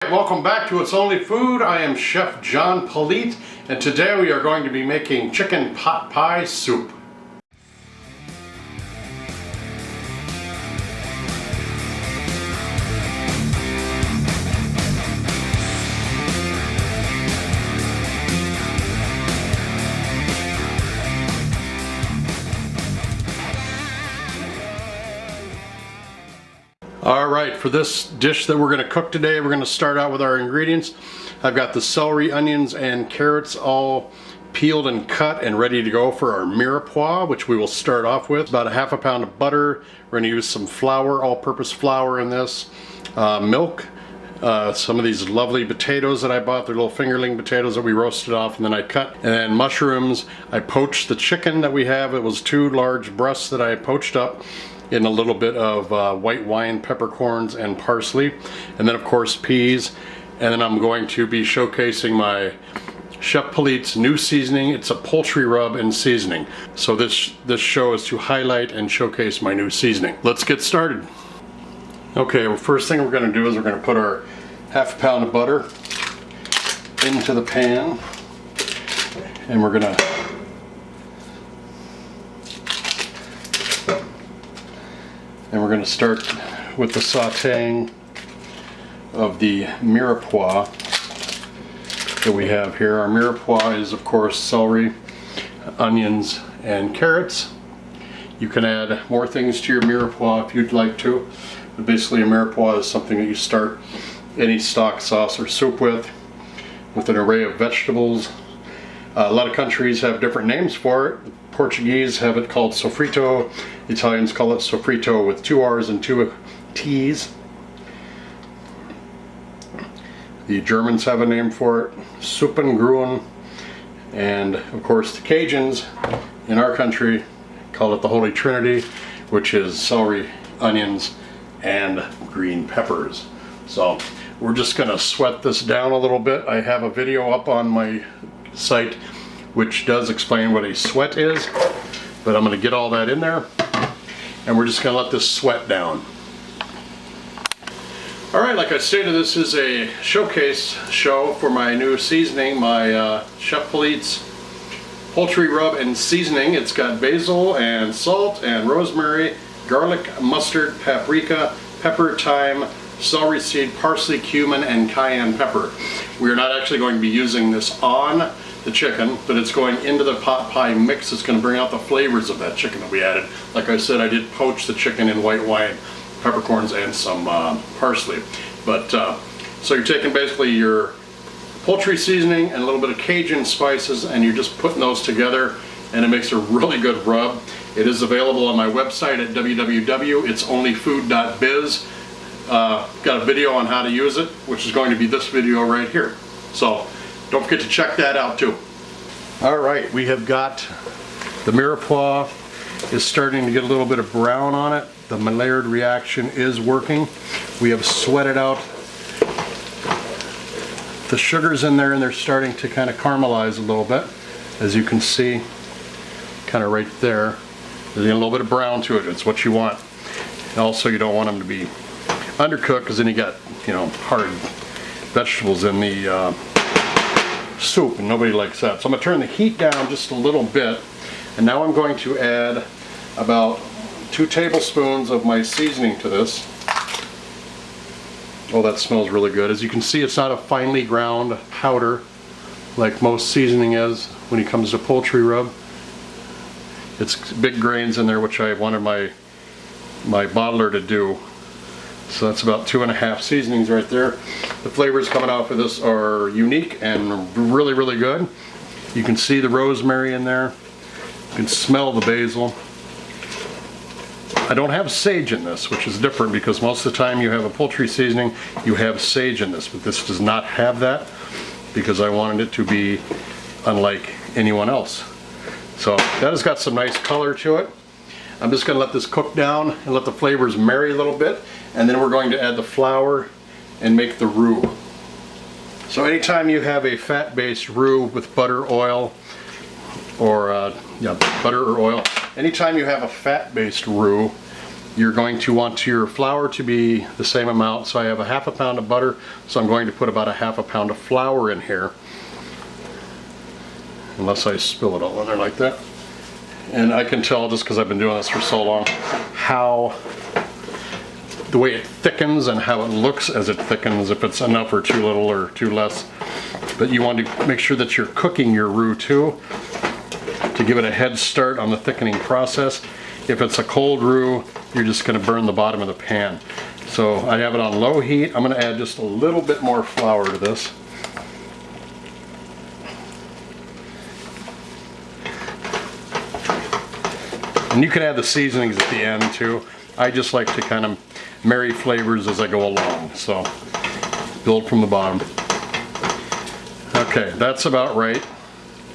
Alright, welcome back to It's Only Food. I am Chef John Politte, and today we are going to be making chicken pot pie soup. Alright, for this dish that we're going to cook today, we're going to start out with our ingredients. I've got the celery, onions, and carrots all peeled and cut and ready to go for our mirepoix, which we will start off with. About a half a pound of butter. We're going to use some flour, all-purpose flour in this. Milk. Some of these lovely potatoes that I bought. They're little fingerling potatoes that we roasted off and then I cut. And then mushrooms. I poached the chicken that we have. It was 2 large breasts that I poached up in a little bit of white wine, peppercorns, and parsley. And then of course peas. And then I'm going to be showcasing my Chef Politte's new seasoning. It's a poultry rub and seasoning. So this show is to highlight and showcase my new seasoning. Let's get started. Okay, well, first thing we're going to do is we're going to put our half a pound of butter into the pan. And we're going to start with the sauteing of the mirepoix that we have here. Our mirepoix is of course celery, onions, and carrots. You can add more things to your mirepoix if you'd like to, but basically a mirepoix is something that you start any stock, sauce, or soup with an array of vegetables. A lot of countries have different names for it. The Portuguese have it called sofrito. Italians call it sofrito with 2 R's and 2 T's. The Germans have a name for it, Suppengruen. And of course the Cajuns in our country call it the Holy Trinity, which is celery, onions, and green peppers. So we're just gonna sweat this down a little bit. I have a video up on my site which does explain what a sweat is, but I'm going to get all that in there and we're just going to let this sweat down. Alright, like I stated, this is a showcase show for my new seasoning, my Chef Politte's poultry rub and seasoning. It's got basil and salt and rosemary, garlic, mustard, paprika, pepper, thyme, celery seed, parsley, cumin, and cayenne pepper. We are not actually going to be using this on the chicken, but it's going into the pot pie mix. It's going to bring out the flavors of that chicken that we added. Like I said, I did poach the chicken in white wine, peppercorns, and some parsley. But so you're taking basically your poultry seasoning and a little bit of Cajun spices and you're just putting those together and it makes a really good rub. It is available on my website at www.itsonlyfood.biz. Got a video on how to use it, which is going to be this video right here. So don't forget to check that out too. Alright, we have got the mirepoix is starting to get a little bit of brown on it. The Maillard reaction is working. We have sweated out the sugars in there and they're starting to kind of caramelize a little bit. As you can see, kind of right there. There's a little bit of brown to it. It's what you want. Also, you don't want them to be undercooked because then you got, you know, hard vegetables in the soup and nobody likes that. So I'm going to turn the heat down just a little bit and now I'm going to add about 2 tablespoons of my seasoning to this. Oh, that smells really good. As you can see, it's not a finely ground powder like most seasoning is when it comes to poultry rub. It's big grains in there, which I wanted my bottler to do. So that's about 2.5 seasonings right there. The flavors coming out for this are unique and really, really good. You can see the rosemary in there. You can smell the basil. I don't have sage in this, which is different because most of the time you have a poultry seasoning, you have sage in this, but this does not have that because I wanted it to be unlike anyone else. So that has got some nice color to it. I'm just going to let this cook down and let the flavors marry a little bit, and then we're going to add the flour and make the roux. So anytime you have a fat-based roux with butter, oil, or butter or oil, anytime you have a fat-based roux, You're going to want your flour to be the same amount. So I have a 1/2 pound of butter, so I'm going to put about a 1/2 pound of flour in here. Unless I spill it all in there like that. And I can tell, just because I've been doing this for so long, how the way it thickens and how it looks as it thickens, if it's enough or too little or too less. But you want to make sure that you're cooking your roux too, to give it a head start on the thickening process. If it's a cold roux, you're just going to burn the bottom of the pan. So I have it on low heat. I'm going to add just a little bit more flour to this. And you can add the seasonings at the end too. I just like to kind of marry flavors as I go along. So build from the bottom. Okay, that's about right.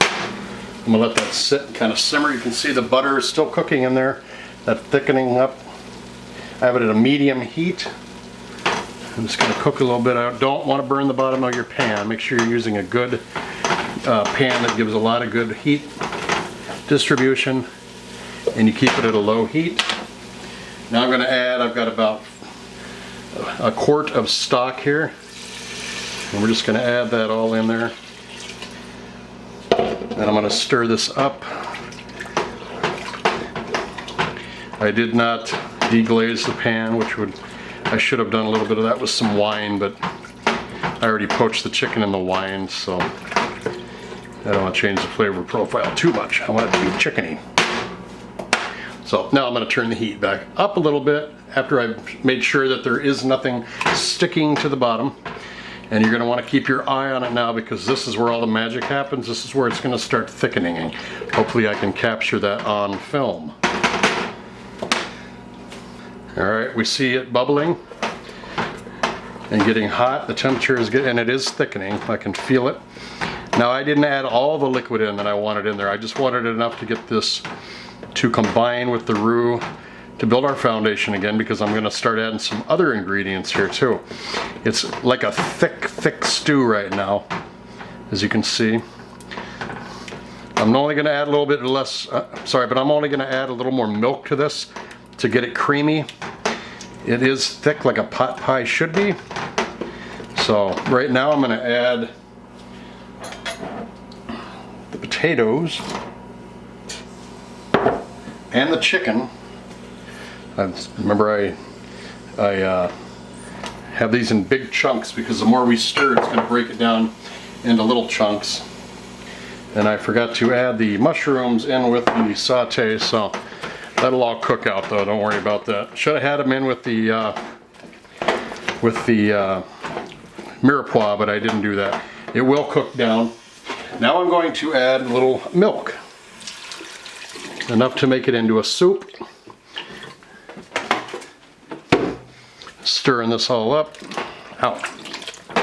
I'm gonna let that sit and kind of simmer. You can see the butter is still cooking in there, that thickening up. I have it at a medium heat. I'm just gonna cook a little bit. I don't want to burn the bottom of your pan. Make sure you're using a good pan that gives a lot of good heat distribution, and you keep it at a low heat. Now I'm gonna add, I've got about a quart of stock here, and we're just gonna add that all in there. And I'm going to stir this up. I did not deglaze the pan, which I should have done a little bit of that with some wine, but I already poached the chicken in the wine, so I don't want to change the flavor profile too much. I want it to be chickeny. So now I'm going to turn the heat back up a little bit after I've made sure that there is nothing sticking to the bottom. And you're going to want to keep your eye on it now, because this is where all the magic happens. This is where it's going to start thickening, and hopefully I can capture that on film. Alright, we see it bubbling and getting hot. The temperature is good, and it is thickening. I can feel it. Now I didn't add all the liquid in that I wanted in there. I just wanted enough to get this to combine with the roux to build our foundation again, because I'm going to start adding some other ingredients here too. It's like a thick stew right now, as you can see. I'm only going to add a little bit less, but I'm only going to add a little more milk to this to get it creamy. It is thick like a pot pie should be. So right now I'm going to add the potatoes and the chicken. Remember I have these in big chunks, because the more we stir, it's going to break it down into little chunks. And I forgot to add the mushrooms in with the saute, so that'll all cook out though, don't worry about that. Should have had them in with the mirepoix, but I didn't do that. It will cook down. Now I'm going to add a little milk, enough to make it into a soup. Stirring this all up. Ow.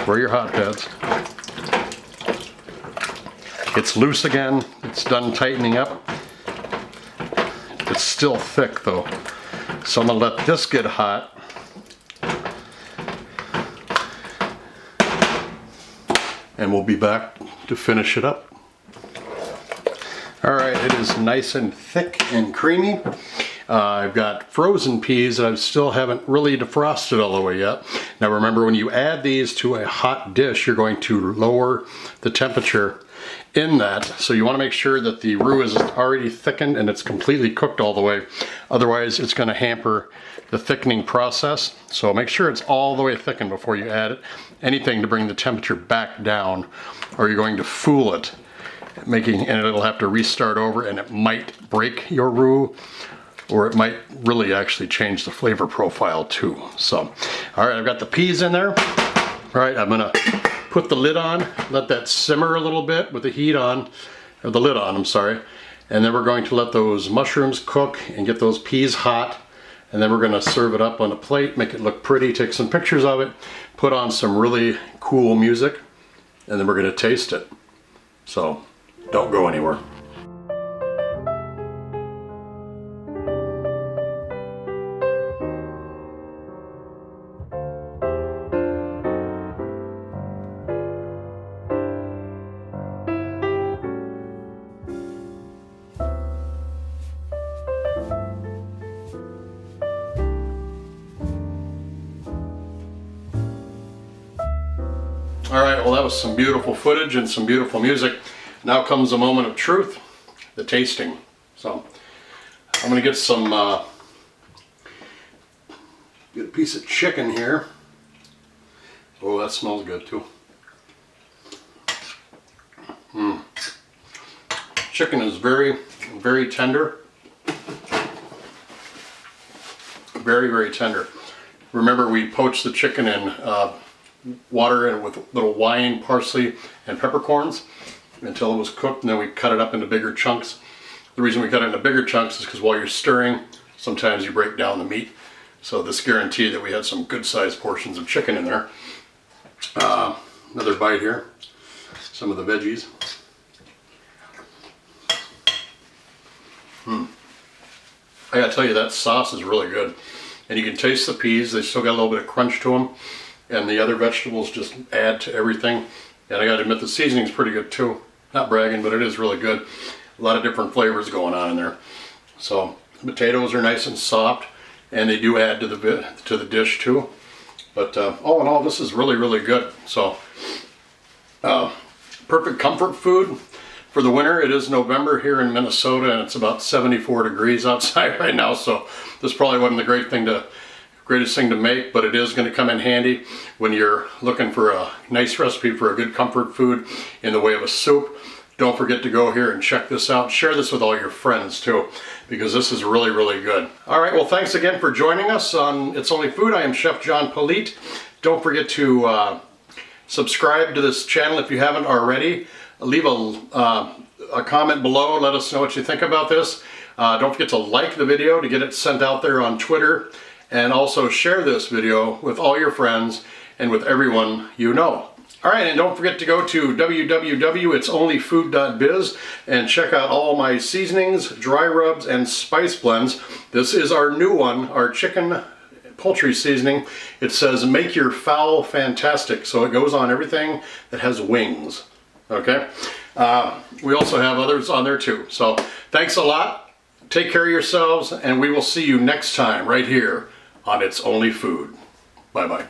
Where are your hot pads? It's loose again. It's done tightening up. It's still thick though. So I'm going to let this get hot. And we'll be back to finish it up. Alright, it is nice and thick and creamy. I've got frozen peas that I still haven't really defrosted all the way yet. Now remember, when you add these to a hot dish, you're going to lower the temperature in that. So you want to make sure that the roux is already thickened and it's completely cooked all the way. Otherwise, it's going to hamper the thickening process. So make sure it's all the way thickened before you add it. Anything to bring the temperature back down, or you're going to fool it, and it'll have to restart over, and it might break your roux, or it might really actually change the flavor profile too. So, all right, I've got the peas in there. All right, I'm gonna put the lid on, let that simmer a little bit with the heat on, or the lid on, I'm sorry. And then we're going to let those mushrooms cook and get those peas hot. And then we're gonna serve it up on a plate, make it look pretty, take some pictures of it, put on some really cool music, and then we're gonna taste it. So, don't go anywhere. All right, well that was some beautiful footage and some beautiful music. Now comes the moment of truth, the tasting. So I'm gonna get some, get a piece of chicken here. Oh, that smells good too. Chicken is very, very tender. Very, very tender. Remember, we poached the chicken in water and with little wine, parsley, and peppercorns until it was cooked, and then we cut it up into bigger chunks. The reason we cut it into bigger chunks is because while you're stirring, sometimes you break down the meat. So this guaranteed that we had some good sized portions of chicken in there. Another bite here. Some of the veggies. I gotta tell you, that sauce is really good. And you can taste the peas, they still got a little bit of crunch to them. And the other vegetables just add to everything. And I gotta admit, the seasoning's pretty good too. Not bragging, but it is really good. A lot of different flavors going on in there. So, the potatoes are nice and soft, and they do add to the dish too. But all in all, this is really, really good. So, perfect comfort food for the winter. It is November here in Minnesota, and it's about 74 degrees outside right now. So this probably wasn't the greatest thing to make, but it is going to come in handy when you're looking for a nice recipe for a good comfort food in the way of a soup. Don't forget to go here and check this out. Share this with all your friends too, because this is really, really good. All right, well, thanks again for joining us on It's Only Food. I am Chef John Politte. Don't forget to subscribe to this channel if you haven't already. Leave a comment below. Let us know what you think about this. Don't forget to like the video to get it sent out there on Twitter. And also share this video with all your friends and with everyone you know. All right, and don't forget to go to www.itsonlyfood.biz and check out all my seasonings, dry rubs, and spice blends. This is our new one, our chicken poultry seasoning. It says, make your fowl fantastic. So it goes on everything that has wings. Okay, we also have others on there too. So thanks a lot. Take care of yourselves, and we will see you next time right here on It's Only Food. Bye-bye.